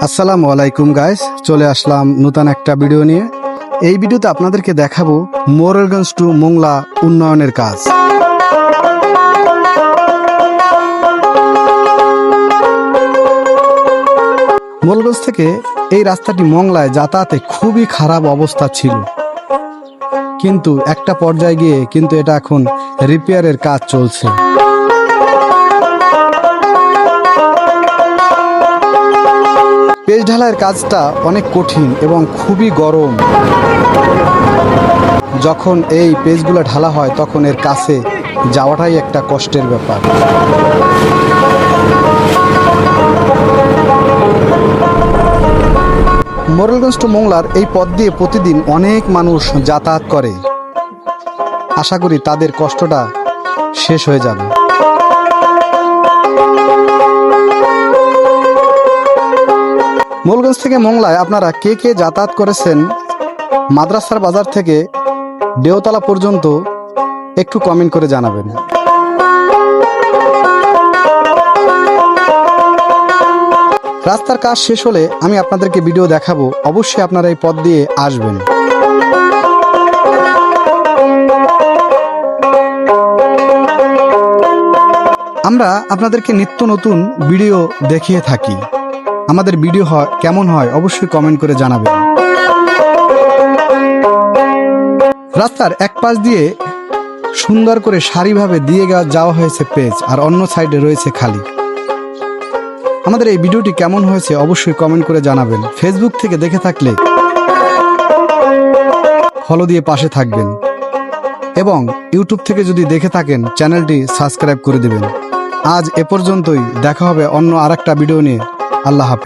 আসসালামু আলাইকুম গাইস, চলে আসলাম নতুন একটা ভিডিও নিয়ে। এই ভিডিওতে আপনাদেরকে দেখাবো মোরেলগঞ্জ টু মোংলা উন্নয়নের কাজ। মোরেলগঞ্জ থেকে এই রাস্তাটি মোংলায় যাতায়াতে খুবই খারাপ অবস্থা ছিল, কিন্তু একটা পর্যায়ে গিয়ে কিন্তু এটা এখন রিপেয়ারের কাজ চলছে। পেজ ঢালাইয়ের কাজটা অনেক কঠিন এবং খুবই গরম। যখন এই পেজগুলো ঢালা হয় তখন এর কাছে যাওয়াটাই একটা কষ্টের ব্যাপার। মোরেলগঞ্জ টু মোংলার এই পথ দিয়ে প্রতিদিন অনেক মানুষ যাতায়াত করে। আশা করি তাদের কষ্টটা শেষ হয়ে যাবে। মোরেলগঞ্জ থেকে মোংলায় আপনারা কে কে যাতায়াত করেছেন মাদ্রাসার বাজার থেকে দেওতলা পর্যন্ত একটু কমেন্ট করে জানাবেন। রাস্তার কাজ শেষ হলে আমি আপনাদেরকে ভিডিও দেখাবো, অবশ্যই আপনারা এই পথ দিয়ে আসবেন। আমরা আপনাদেরকে নিত্য নতুন ভিডিও দেখিয়ে থাকি। আমাদের ভিডিও কেমন হয় অবশ্যই কমেন্ট করে জানাবেন। রাস্তার এক পাশ দিয়ে সুন্দর করে সারিভাবে দিয়ে যাওয়া হয়েছে পেজ, আর অন্য সাইডে রয়েছে খালি। আমাদের এই ভিডিওটি কেমন হয়েছে অবশ্যই কমেন্ট করে জানাবেন। ফেসবুক থেকে দেখে থাকলে ফলো দিয়ে পাশে থাকবেন, এবং ইউটিউব থেকে যদি দেখে থাকেন চ্যানেলটি সাবস্ক্রাইব করে দেবেন। আজ এ পর্যন্তই, দেখা হবে অন্য আরেকটা ভিডিও নিয়ে। আল্লাহ হাফেজ।